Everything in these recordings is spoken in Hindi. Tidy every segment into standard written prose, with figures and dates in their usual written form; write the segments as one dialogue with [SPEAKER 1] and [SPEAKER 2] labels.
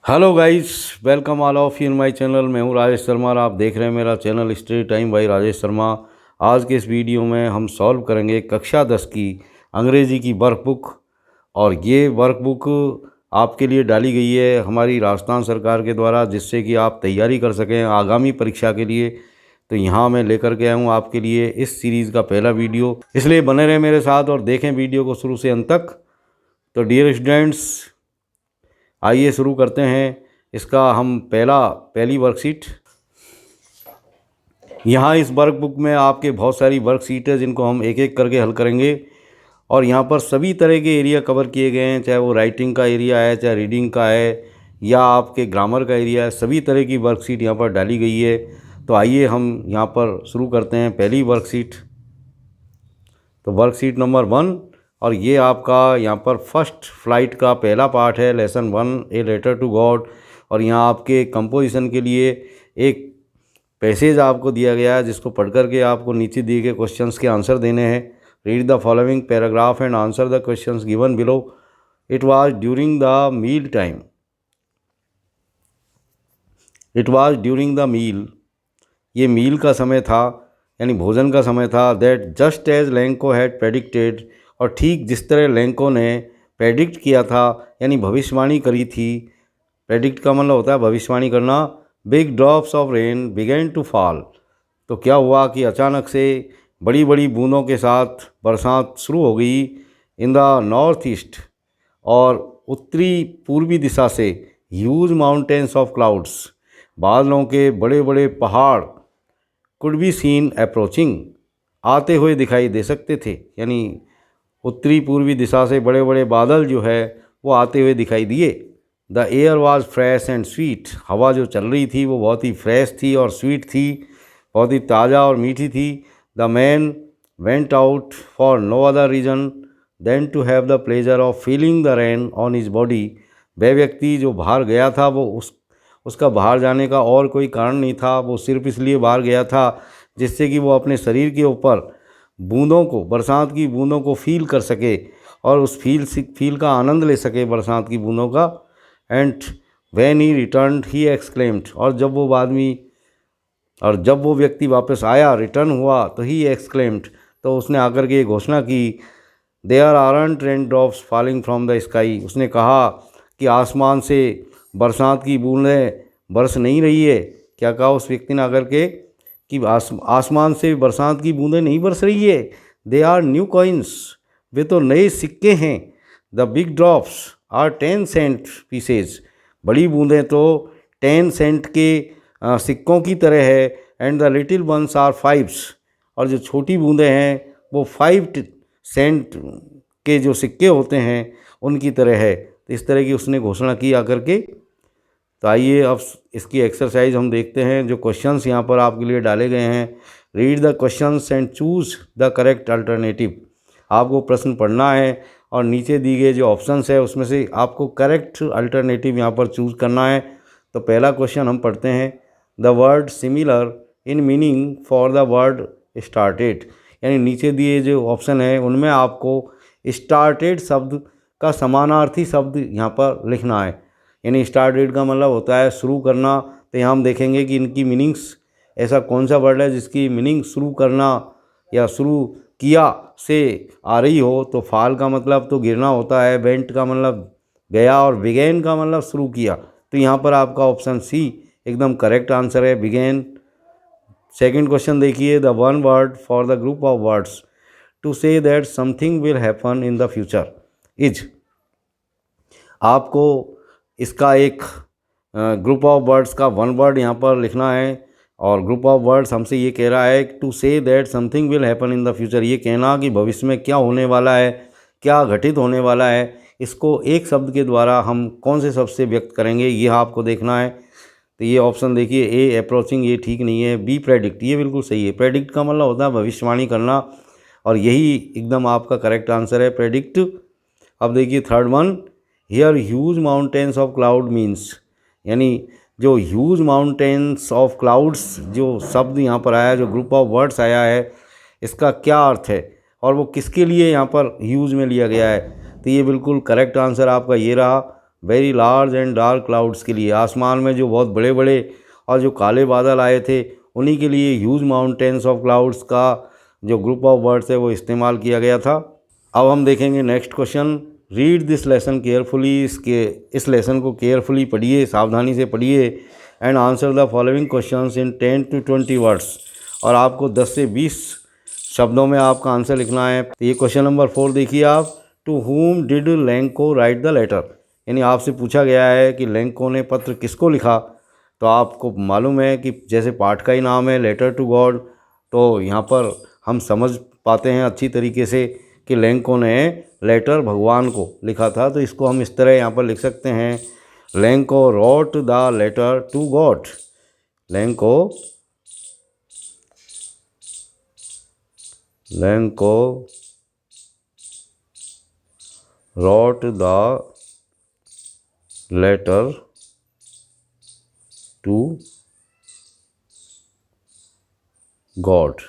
[SPEAKER 1] Hello guys, welcome all of you in my channel. मैं हूं राजेश शर्मा और आप देख रहे हैं मेरा channel study time by Rajesh Sharma. आज के इस वीडियो में हम सॉल्व करेंगे कक्षा 10 की अंग्रेज़ी की वर्कबुक। और ये वर्कबुक आपके लिए डाली गई है हमारी राजस्थान सरकार के द्वारा, जिससे कि आप तैयारी कर सकें आगामी परीक्षा के लिए। तो यहाँ मैं लेकर के आया हूँ आपके लिए इस सीरीज़ का पहला वीडियो, इसलिए बने रहें मेरे साथ और देखें वीडियो को शुरू से अंत तक। तो डियर स्टूडेंट्स, आइए शुरू करते हैं इसका हम पहली वर्कशीट। यहाँ इस वर्कबुक में आपके बहुत सारी वर्कशीट है जिनको हम एक एक करके हल करेंगे। और यहाँ पर सभी तरह के एरिया कवर किए गए हैं, चाहे वो राइटिंग का एरिया है, चाहे रीडिंग का है, या आपके ग्रामर का एरिया है। सभी तरह की वर्कशीट यहाँ पर डाली गई है। तो आइए हम यहाँ पर शुरू करते हैं पहली वर्कशीट। तो वर्कशीट नंबर 1, और ये आपका यहाँ पर फर्स्ट फ्लाइट का पहला पार्ट है, lesson 1 a letter to God. और यहाँ आपके कंपोजिशन के लिए एक पैसेज आपको दिया गया है जिसको पढ़ करके आपको नीचे दिए गए क्वेश्चंस के आंसर देने हैं। Read the following paragraph and answer the questions given below. It was during the meal time. It was during the meal, ये मील का समय था यानी भोजन का समय था। That just as Lencho had predicted, और ठीक जिस तरह लेंको ने प्रेडिक्ट किया था यानी भविष्यवाणी करी थी। प्रेडिक्ट का मतलब होता है भविष्यवाणी करना। Big drops of rain began to fall, तो क्या हुआ कि अचानक से बड़ी बड़ी बूंदों के साथ बरसात शुरू हो गई। इन द नॉर्थ ईस्ट, और उत्तरी पूर्वी दिशा से। ह्यूज माउंटेन्स ऑफ क्लाउड्स, बादलों के बड़े बड़े पहाड़। कुड बी सीन अप्रोचिंग, आते हुए दिखाई दे सकते थे, यानी उत्तरी पूर्वी दिशा से बड़े बड़े बादल जो है वो आते हुए दिखाई दिए। The air was fresh and sweet, हवा जो चल रही थी वो बहुत ही फ्रेश थी और स्वीट थी, बहुत ही ताज़ा और मीठी थी। The man went out for no other reason than to have the pleasure of feeling the rain on his body. वह व्यक्ति जो बाहर गया था वो उसका बाहर जाने का और कोई कारण नहीं था, वो सिर्फ इसलिए बाहर गया था जिससे कि वो अपने शरीर के ऊपर बूंदों को, बरसात की बूंदों को फील कर सके और उस फील का आनंद ले सके बरसात की बूंदों का। And when he returned he exclaimed, और जब वो व्यक्ति वापस आया, रिटर्न हुआ, तो ही एक्सक्लेम्ड, तो उसने आकर के ये घोषणा की, there aren't rain drops falling from the sky. उसने कहा कि आसमान से बरसात की बूंदें बरस नहीं रही है। क्या कहा उस व्यक्ति ने आकर के कि आसमान से बरसात की बूंदें नहीं बरस रही है। दे आर न्यू कॉइन्स, वे तो नए सिक्के हैं। The big drops are 10 cent pieces, बड़ी बूंदें तो 10 सेंट के सिक्कों की तरह है। And the little ones are 5s, और जो छोटी बूंदें हैं वो 5 सेंट के जो सिक्के होते हैं उनकी तरह है। तो इस तरह की उसने घोषणा की आकर के। तो आइए अब इसकी एक्सरसाइज हम देखते हैं। जो क्वेश्चंस यहाँ पर आपके लिए डाले गए हैं, read the questions and choose the correct alternative. आपको प्रश्न पढ़ना है और नीचे दी गए जो ऑप्शंस है उसमें से आपको करेक्ट अल्टरनेटिव यहाँ पर चूज़ करना है। तो पहला क्वेश्चन हम पढ़ते हैं। The word similar in meaning for the word started, यानी नीचे दिए जो ऑप्शन है उनमें आपको स्टार्टेड शब्द का समानार्थी शब्द यहाँ पर लिखना है। यानी स्टार्टेड का मतलब होता है शुरू करना। तो यहाँ हम देखेंगे कि इनकी मीनिंग्स, ऐसा कौन सा वर्ड है जिसकी मीनिंग शुरू करना या शुरू किया से आ रही हो। तो फॉल का मतलब तो गिरना होता है, वेंट का मतलब गया, और बिगेन का मतलब शुरू किया। तो यहाँ पर आपका ऑप्शन सी एकदम करेक्ट आंसर है, बिगेन। सेकंड क्वेश्चन देखिए। The one word for the group of words to say that something will happen in the future is. आपको इसका एक ग्रुप ऑफ वर्ड्स का वन वर्ड यहाँ पर लिखना है, और ग्रुप ऑफ वर्ड्स हमसे ये कह रहा है to say that something will happen in the future, ये कहना कि भविष्य में क्या होने वाला है, क्या घटित होने वाला है। इसको एक शब्द के द्वारा हम कौन से शब्द से व्यक्त करेंगे, ये आपको देखना है। तो ये ऑप्शन देखिए, ए अप्रोचिंग, ये ठीक नहीं है। बी प्रेडिक्ट, ये बिल्कुल सही है। प्रेडिक्ट का मतलब होता है भविष्यवाणी करना, और यही एकदम आपका करेक्ट आंसर है, प्रेडिक्ट। अब देखिए third one, here huge mountains of cloud means, यानी जो ह्यूज माउंटेन्स ऑफ क्लाउड्स जो शब्द यहाँ पर आया, जो ग्रुप ऑफ वर्ड्स आया है, इसका क्या अर्थ है और वो किसके लिए यहाँ पर ह्यूज में लिया गया है। तो ये बिल्कुल करेक्ट आंसर आपका ये रहा, very large and dark clouds के लिए, आसमान में जो बहुत बड़े बड़े और जो काले बादल आए थे उन्हीं के लिए ह्यूज माउंटेन्स ऑफ क्लाउड्स का जो ग्रुप ऑफ वर्ड्स है वो इस्तेमाल किया गया था। अब हम देखेंगे next question. Read this lesson carefully, इस लेसन को केयरफुली पढ़िए, सावधानी से पढ़िए and answer the following questions in 10 to 20 words, और आपको 10 से 20 शब्दों में आपका आंसर लिखना है। तो ये क्वेश्चन नंबर 4 देखिए आप। To whom did Lencho write the letter, यानी आपसे पूछा गया है कि लेंको ने पत्र किसको लिखा। तो आपको मालूम है कि जैसे पाठ का ही नाम है लेटर टू गॉड, तो यहाँ पर हम समझ पाते हैं अच्छी तरीके से कि लेंको ने लेटर भगवान को लिखा था। तो इसको हम इस तरह यहाँ पर लिख सकते हैं, Lencho wrote the letter to God. Lencho wrote the letter to God।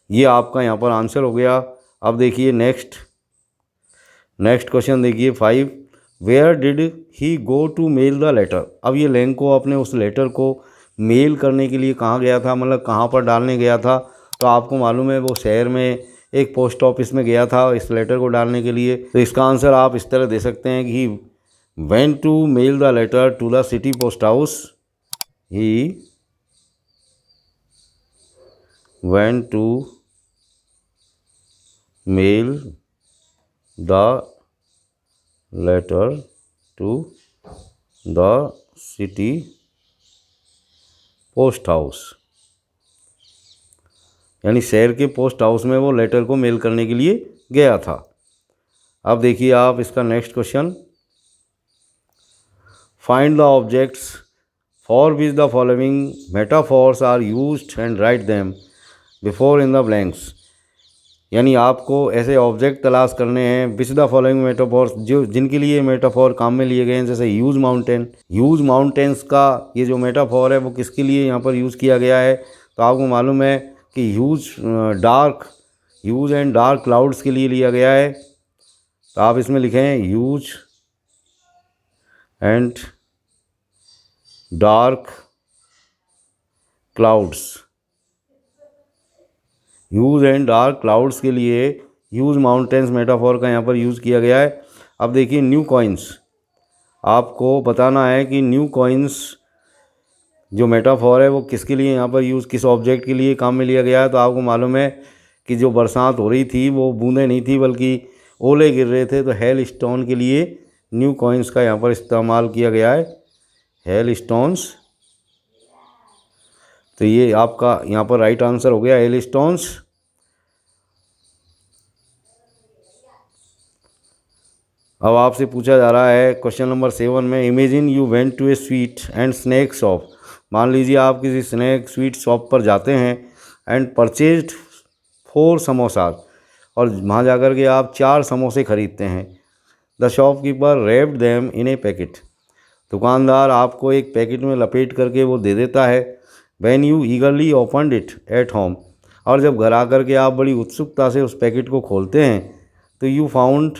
[SPEAKER 1] ये आपका यहाँ पर आंसर हो गया। अब देखिए नेक्स्ट क्वेश्चन देखिए 5। Where did he go to mail the letter. अब ये लेंको अपने उस लेटर को मेल करने के लिए कहाँ गया था, मतलब कहाँ पर डालने गया था। तो आपको मालूम है वो शहर में एक पोस्ट ऑफिस में गया था इस लेटर को डालने के लिए। तो इसका आंसर आप इस तरह दे सकते हैं कि went to mail the letter to the city post house. He went to mail the letter to the city post house, यानी शहर के पोस्ट हाउस में वो लेटर को मेल करने के लिए गया था। अब देखिए आप इसका next question. Find the objects for which the following metaphors are used and write them before in the blanks, यानी आपको ऐसे ऑब्जेक्ट तलाश करने हैं विच द फॉलोइंग मेटाफॉर्स, जो जिनके लिए मेटाफॉर काम में लिए गए हैं। जैसे ह्यूज माउंटेन्स का ये जो मेटाफॉर है वो किसके लिए यहाँ पर यूज़ किया गया है। तो आपको मालूम है कि ह्यूज एंड डार्क क्लाउड्स के लिए लिया गया है। तो आप इसमें लिखें huge and dark clouds. Huge and dark clouds के लिए ह्यूज माउंटेन्स मेटाफॉर का यहाँ पर यूज़ किया गया है। अब देखिए न्यू कॉइन्स, आपको बताना है कि न्यू कॉइन्स जो मेटाफॉर है वो किसके लिए यहाँ पर यूज़, किस ऑब्जेक्ट के लिए काम में लिया गया है। तो आपको मालूम है कि जो बरसात हो रही थी वो बूंदें नहीं थी बल्कि ओले गिर रहे थे। तो हेल स्टोन के लिए न्यू कॉइन्स का यहाँ पर इस्तेमाल किया गया है, हेल स्टोन्स। तो ये आपका यहाँ पर राइट आंसर हो गया, हेल स्टोन्स। अब आपसे पूछा जा रहा है क्वेश्चन नंबर 7 में, imagine you went to a sweet and snack shop. मान लीजिए आप किसी स्वीट शॉप पर जाते हैं एंड परचेज्ड 4 समोसा, और वहाँ जाकर के आप 4 समोसे खरीदते हैं। The shopkeeper wrapped them in A packet, दुकानदार आपको एक पैकेट में लपेट करके वो दे देता है। When you ईगरली opened it at home, और जब घर आकर के आप बड़ी उत्सुकता से उस पैकेट को खोलते हैं तो you found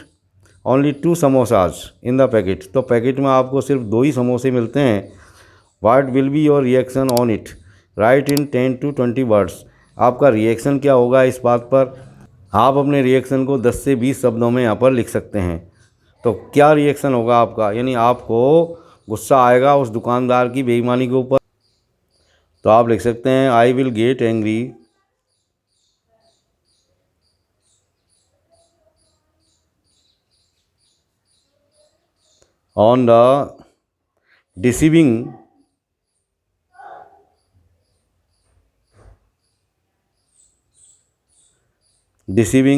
[SPEAKER 1] only 2 samosas in the packet, तो पैकेट में आपको सिर्फ 2 ही समोसे मिलते हैं। What will be your reaction on it, right in 10 to 20 words. आपका रिएक्शन क्या होगा इस बात पर, आप अपने रिएक्शन को 10 से 20 शब्दों में यहाँ पर लिख सकते हैं। तो क्या रिएक्शन होगा आपका, यानी आपको गुस्सा आएगा उस दुकानदार की बेईमानी के ऊपर। तो आप लिख सकते हैं I will get angry on the deceiving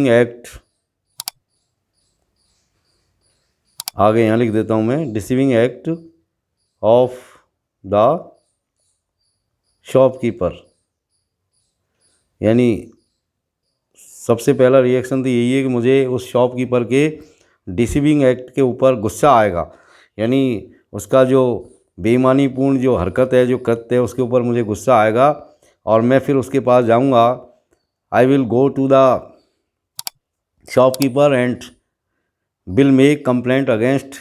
[SPEAKER 1] act, आगे यहाँ लिख देता हूँ मैं, deceiving act of the shopkeeper. यानी सबसे पहला रिएक्शन तो यही है कि मुझे उस शॉपकीपर के डिसीविंग एक्ट के ऊपर गुस्सा आएगा, यानी उसका जो बेईमानीपूर्ण जो हरकत है, जो कृत्य है, उसके ऊपर मुझे गुस्सा आएगा और मैं फिर उसके पास जाऊंगा। I will go to the shopkeeper and will make complaint against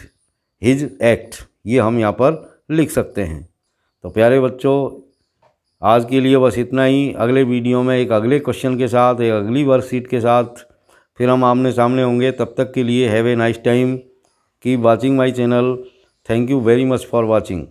[SPEAKER 1] his act, ये हम यहाँ पर लिख सकते हैं। तो प्यारे बच्चों, आज के लिए बस इतना ही। अगले वीडियो में एक अगले क्वेश्चन के साथ, एक अगली वर्कशीट के साथ फिर हम आमने सामने होंगे। तब तक के लिए have a nice time, keep watching my channel. Thank you very much for watching.